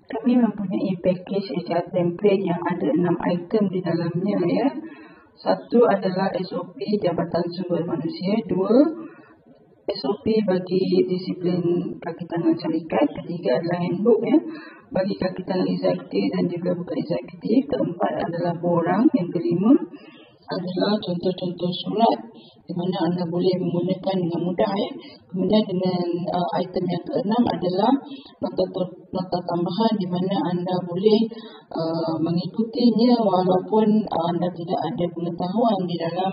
Kami mempunyai package HR template yang ada 6 item di dalamnya ya. Satu adalah SOP Jabatan Sumber Manusia, dua SOP bagi disiplin kaki tangan syarikat, ketiga adalah handbook ya bagi kaki tangan eksekutif dan juga bukan eksekutif, keempat adalah borang, yang kelima adalah contoh-contoh surat di mana anda boleh menggunakan dengan mudah ya. Kemudian dengan item yang keenam adalah nota tambahan di mana anda boleh mengikutinya walaupun anda tidak ada pengetahuan di dalam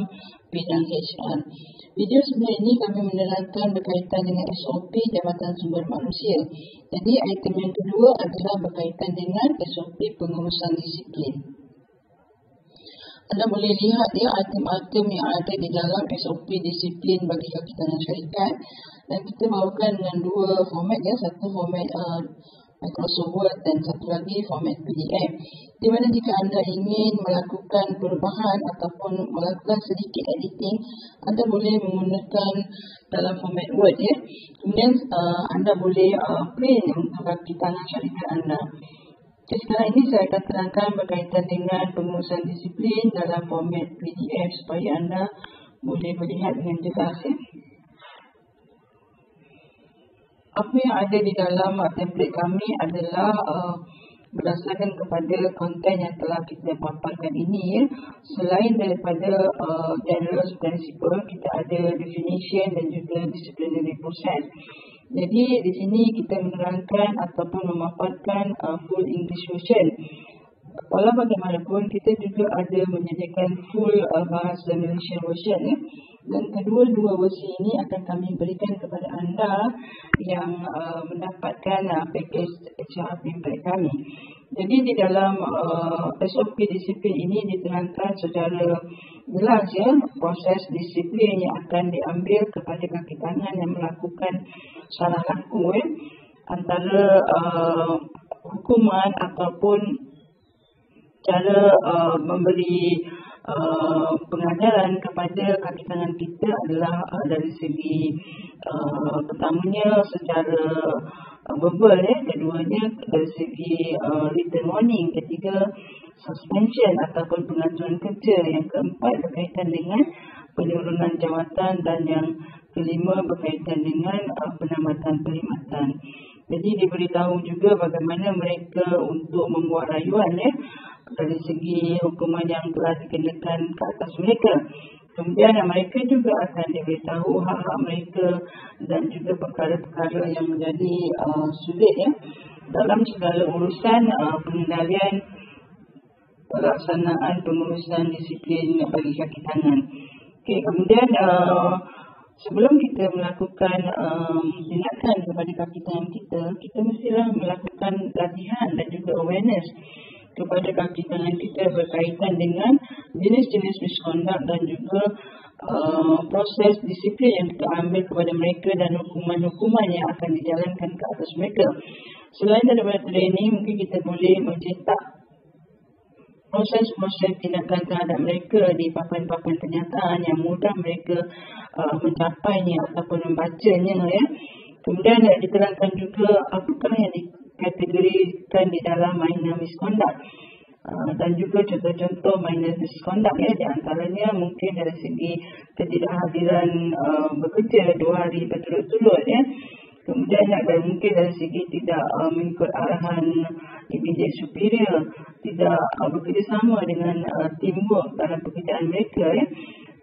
bidang HR. Video sebelum ini kami menerangkan berkaitan dengan SOP Jabatan Sumber Manusia. Jadi item yang kedua adalah berkaitan dengan SOP pengurusan disiplin. Anda boleh lihat ya item-item yang ada di dalam SOP disiplin bagi kaki tangan syarikat, dan kita bawakan dengan dua format ya, satu format Microsoft Word dan satu lagi format PDF. Di mana jika anda ingin melakukan perubahan ataupun melakukan sedikit editing, anda boleh menggunakan dalam format Word ya. Kemudian anda boleh print untuk kaki tangan syarikat anda. Jadi sekarang ini saya akan terangkan berkaitan dengan pengurusan disiplin dalam format PDF supaya anda boleh melihat dengan jelas ya. Apa yang ada di dalam template kami adalah berdasarkan kepada konten yang telah kita paparkan ini ya. Selain daripada general principle, kita ada definition dan juga disciplinary process. Jadi di sini kita menerangkan ataupun memaparkan full English version. Walau bagaimanapun kita juga ada menyediakan full bahasa Malaysia version ya. Dan kedua-dua versi ini akan kami berikan kepada anda yang mendapatkan package HR template kami. Jadi di dalam SOP disiplin ini diterangkan secara jelas ya proses disiplin yang akan diambil kepada kaki tangan yang melakukan salah laku ya, antara hukuman ataupun cara memberi pengajaran kepada kaki tangan kita adalah dari segi pertamanya secara verbal ya, keduanya dari segi written warning, ketiga suspension ataupun pengaturan kerja, yang keempat berkaitan dengan penurunan jawatan, dan yang kelima berkaitan dengan penamatan perkhidmatan. Jadi diberitahu juga bagaimana mereka untuk membuat rayuan ya, dari segi hukuman yang telah dikenakan ke atas mereka. Kemudian mereka juga akan diberitahu hak-hak mereka dan juga perkara-perkara yang menjadi sulit ya dalam segala urusan pengendalian pelaksanaan pengurusan disiplin bagi kaki tangan. Okey, kemudian sebelum kita melakukan tindakan kepada kaki tangan kita, kita mestilah melakukan latihan dan juga awareness kepada kaki tangan kita berkaitan dengan jenis-jenis misconduct dan juga proses disiplin yang kita ambil kepada mereka dan hukuman-hukuman yang akan dijalankan ke atas mereka. Selain daripada training, mungkin kita boleh mencetak proses-proses tindakan terhadap mereka di papan-papan kenyataan yang mudah mereka mencapainya ataupun membacanya ya. Kemudian diterangkan juga apakah yang dikategorikan di dalam minor misconduct dan juga contoh-contoh minor misconduct ya. Di antaranya mungkin dari segi ketidakhadiran bekerja 2 hari berturut-turut ya. Kemudian mungkin dari segi tidak mengikut arahan immediate superior, tidak bekerjasama dengan teamwork dalam pekerjaan mereka ya.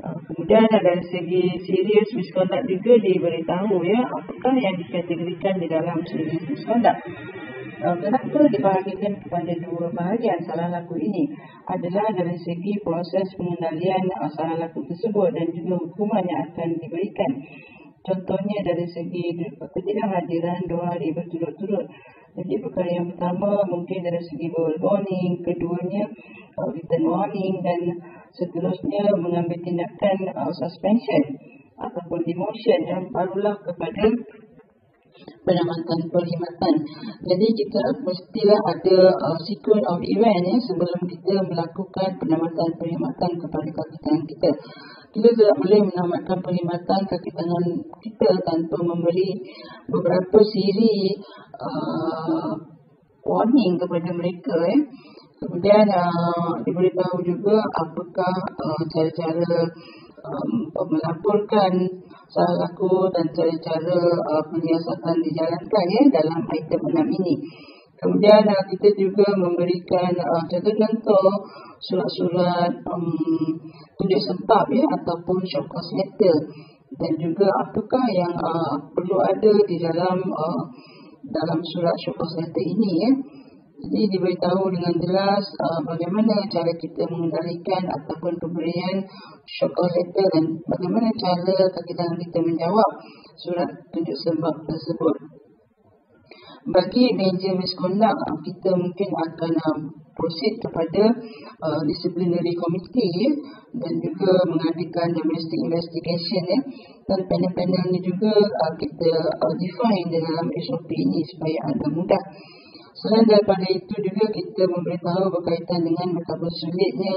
Kemudian dari segi serious misconduct juga diberitahu ya apakah yang dikategorikan di dalam serious misconduct. Kenapa dibahagikan kepada dua bahagian salah laku ini adalah dari segi proses pengendalian salah laku tersebut dan juga hukuman yang akan diberikan. Contohnya dari segi ketidakhadiran 2 hari berturut-turut. Jadi perkara yang pertama mungkin dari segi verbal warning, keduanya written warning, dan seterusnya mengambil tindakan suspension ataupun demotion, dan barulah kepada penamatan perkhidmatan. Jadi kita mestilah ada sequence of event ya, sebelum kita melakukan penamatan perkhidmatan kepada kaki tangan kita. Kita tidak boleh menamatkan perkhidmatan kaki tangan kita tanpa memberi beberapa siri warning kepada mereka. Kemudian diberitahu juga apakah cara-cara melaporkan salah laku dan cara-cara penyiasatan dijalankan dalam item 6 ini. Kemudian kita juga memberikan contoh-contoh surat-surat tunjuk sebab ataupun show cause letter, dan juga apakah yang perlu ada di dalam surat show cause letter ini. Jadi diberitahu dengan jelas bagaimana cara kita mengendalikan ataupun pemberian show cause letter dan bagaimana cara kaki tangan kita menjawab surat tunjuk sebab tersebut. Bagi meja misconduct, kita mungkin akan proceed kepada disciplinary committee dan juga mengadakan domestic investigation dan panel-panel ni juga kita define dalam SOP ini supaya anda mudah. Selain daripada itu juga kita memberitahu berkaitan dengan betapa sulitnya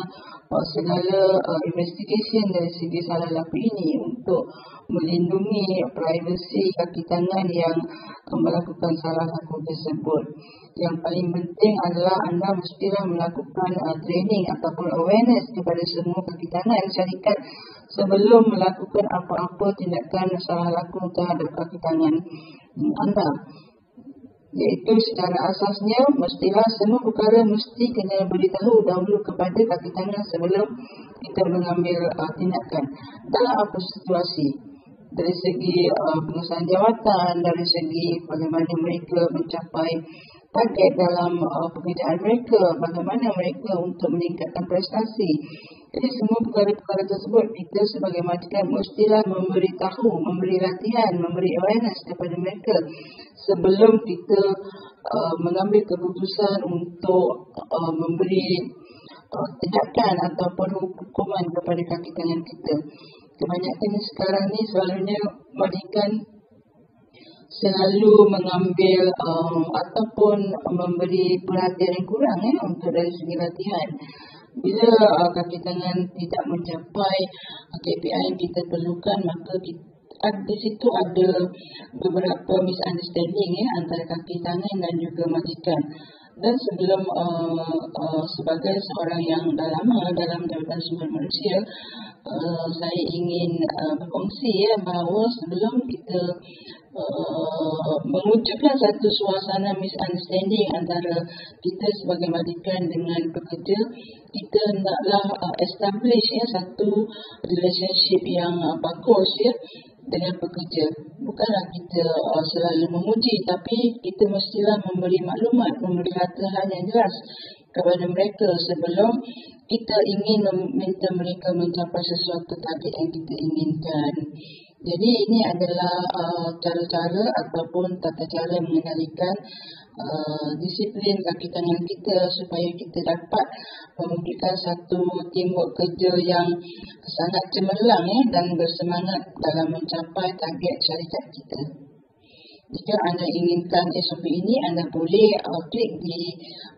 segala investigation dari segi salah laku ini untuk melindungi privasi kaki tangan yang melakukan salah laku tersebut. Yang paling penting adalah anda mestilah melakukan training ataupun awareness kepada semua kaki tangan syarikat sebelum melakukan apa-apa tindakan salah laku terhadap kaki tangan anda. Iaitu secara asasnya mestilah semua perkara mesti kena beritahu dahulu kepada kaki tangan sebelum kita mengambil tindakan dalam apa situasi, dari segi pengesahan jawatan, dari segi bagaimana mereka mencapai target dalam pekerjaan mereka, bagaimana mereka untuk meningkatkan prestasi. Jadi semua perkara-perkara tersebut kita sebagai majikan mestilah memberitahu, memberi latihan, memberi awareness kepada mereka sebelum kita mengambil keputusan untuk memberi tindakan ataupun hukuman kepada kaki tangan kita. Kebanyakan sekarang ni selalunya majikan selalu mengambil ataupun memberi perhatian yang kurang untuk dari segi latihan. Bila kaki tangan tidak mencapai KPI yang kita perlukan, maka di situ ada beberapa misunderstanding antara kaki tangan dan juga majikan. Dan sebelum sebagai seorang yang dah lama dalam jabatan sumber manusia, saya ingin berkongsi bahawa sebelum kita mewujudkan satu suasana misunderstanding antara kita sebagai majikan dengan pekerja, kita hendaklah establish satu relationship yang bagus dengan pekerja. Bukanlah kita selalu memuji, tapi kita mestilah memberi maklumat, memberi latihan yang jelas kepada mereka sebelum kita ingin meminta mereka mencapai sesuatu target yang kita inginkan. Jadi ini adalah cara-cara ataupun tata cara mengendalikan disiplin kaki tangan kita supaya kita dapat memberikan satu teamwork kerja yang sangat cemerlang dan bersemangat dalam mencapai target syarikat kita. Jika anda inginkan SOP ini, anda boleh klik di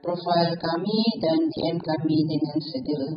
profil kami dan DM kami dengan segera.